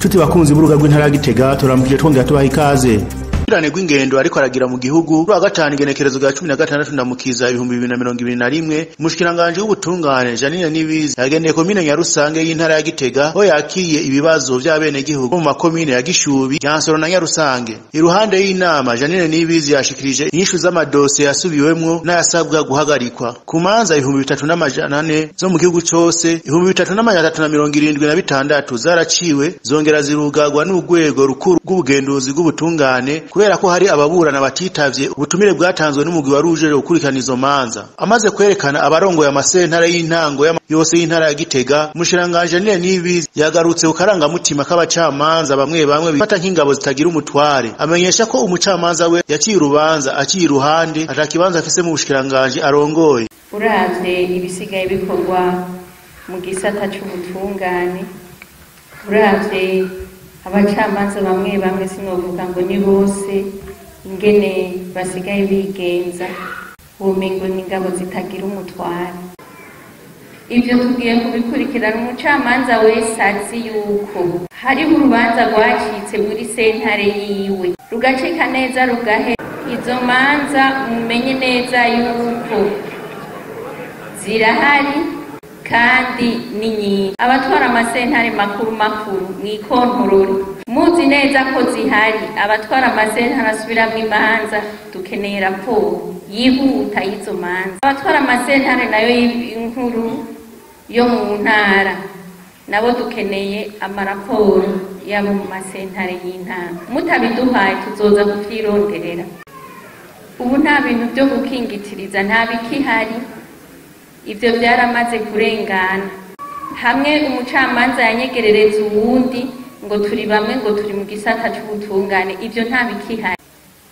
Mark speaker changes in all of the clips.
Speaker 1: Tuti bakunzi b'uruga rw'intara ya Gitega turamukije twongera tubaha ikaze. Irane gw'ingendo ariko aragira mu gihugu rwa gatanu igenekerezo ga 16 ndamukiza 2021 mushikiranganje w'ubutungane Janine Nibizi yagendeye komine Nyarusange y'intara ya Gitega ho yakiye ibibazo by'abene gihugu mu makomine ya Gishubi Yansoro na Nyarusange. Iruhande y'inama Janine Nibizi yashikirije inyishu z'amadose yasubiwemwo n'ayasabwa guhagarikwa ku manza 3400 zo mu gihugu cyose 3376 zaraciwe zongera zirugagwa n'urwego rukuru rw'ubugenduzi bw'ubutungane kubera ko hari ababurana batitavye ubutumire bwatanzwe n'umugwi warujere gukurikirana izo manza. Amaze kwerekana abarongo ya masentara y'intango yose y'intara ya Gitega, mushiranganje Janine Nibizi yagarutse ukaranga mutima k'abacamanza bamwe bifata nk'ingabo zitagira umutware. Amenyesha ko umucamanza we yaciye urubanza aciye iruhande atakibanza afise mu bushikiranganje arongoye.
Speaker 2: Uravye ibisigaye bikorwa mu gisata c'ubutungane, uravye abacamanza bamwe sinovuga ngo ni bose ingene basigaye bigenza ubumengo n'ingabo zitagira umutware. Ivyo tugiye kubikurikirana umucamanza wese azi yuko hariho urubanza rwacitse muri sentare yiwe rugacika neza rugahe. Izo manza mumenye neza yuko zirahari kandi ni nyinshi. Abatwara amasentare makuru mwikontorori muzi neza ko zihari. Abatwara amasentare asubiramwo imanza dukeneye raporo yihuta y'izo manza. Abatwara amasentare nayo inkuru yo mu ntara nabo dukeneye amaraporo yabo mu masentare y'intara. Mutabiduhaye tuzoza kuvyironderera. Ubu nta bintu byo gukingitiriza nta bikihari. Ivyo byaramaze kurengana. Hamwe umucamanza yanyegerereza uwundi ngo turi bamwe ngo turi mu gisata c'ubutungane, ivyo nta bikihari.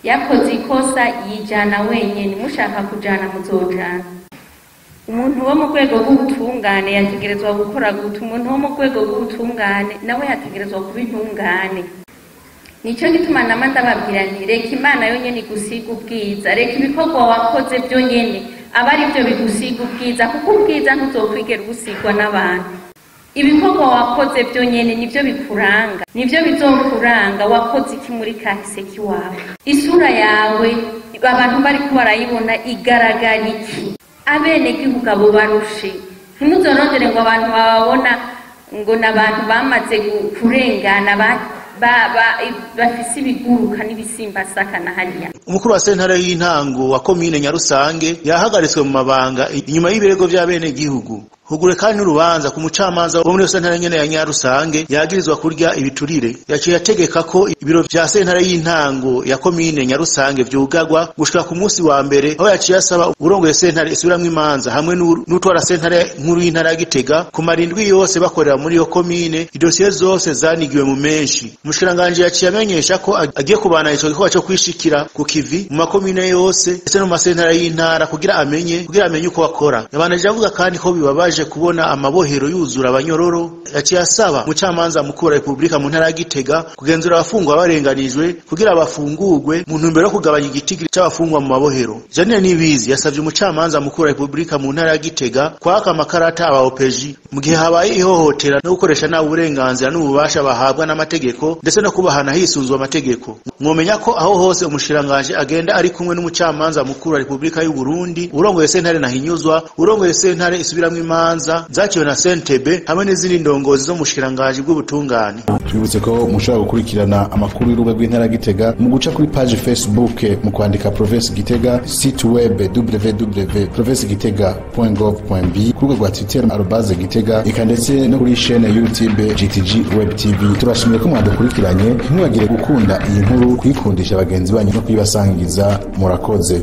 Speaker 2: Yakoze ikosa yijana wenyene, mushaka kujana muzojana. Umuntu wo mu rwego rw'ubutungane yategerezwa gukora guta. Umuntu wo mu rwego rw'ubutungane nawe yategerezwa kuba intungane. Nico gituma nama ndababwira nti reka Imana yonyene igusiga ubwiza, reka ibikorwa wakoze byo nyene abari byo bigusiga ubwiza, kuko ubwiza ntuzokwigera ugusigwa n'abantu. Ibikorwa wakoze byo nyene nivyo bikuranga, nivyo bizokuranga wakoze iki muri kahise kiwawe. Isura yawe abantu bari ko barayibona igaragara iki. Abene gihugu abo barushe ntimuzorondere ngo abantu bababona ngo n'abantu bamaze kurengana bafise ibiguruka n'ibisimbasaka na hariya.
Speaker 1: Umukuru wa sentare y'intango wa komine Nyarusange yahagaritswe mu mabanga inyuma y'ibirego by'abene gihugu. Hugure kandi n'urubanza ku mucamanza wo muri sentare nyene ya Nyarusange yagirizwa kurya ibiturire. Yaciye ategeka ko ibiro vya sentare y'intango ya komine Nyarusange vyugagwa gushika ku munsi wa mbere, aho yaciye asaba urongoye sentare isubiramwo imanza hamwe n'utwara sentare nkuru y'intara ya Gitega ku marindwi yose bakorera muri iyo komine idosiye zose zanigiwe mu menshi. Umushikiranganje yaciye amenyesha ko agiye kubana ico gikorwa cyo kwishikira ku kivi mu makomine yose ndetse no mu masentare y'intara kugira amenye uko bakora. Yabanije avuga kandi ko bibabaje kubona amabohero yuzura abanyororo. Yaciye asaba umucamanza mukuru wa Republika mu ntara ya Gitega kugenzura abafungwa barenganijwe kugira bafungurwe mu ntumbero yo kugabanya igitigiri c'abafungwa mu mabohero. Janine Nibizi yasavye umucamanza mukuru wa Republika mu ntara ya Gitega kwaka amakarata aba OPG mu gihe habaye ihohotera no gukoresha nabi uburenganzira n'ububasha bahabwa n'amategeko ndetse no kubahana hisunzwe amategeko. Mwomenya ko aho hose umushiranganje agenda ari kumwe n'umucamanza mukuru wa Republika y'u Burundi, urongoye sentare Nahinyuzwa, urongoye sentare isubiramwo imanza zakiwe na Sentebe hamwe n'izindi ndongozi zo mushiranganje bw'ubutungane.
Speaker 3: Twibutse ko mushobora gukurikirana amakuru y'urubuga rw'intara Gitega mu guca kuri page Facebook mu kwandika Province Gitega, site web www.provincegitega.gov.b, ku rubuga rwa Twitter @Gitega, ndetse no kuri chaîne YouTube GTG Web TV. Turashimye ko mwadukurikiranye, ntimwagire gukunda iyi nkuru, kuyikundisha abagenzi banyu no kuyibasangiza. Murakoze.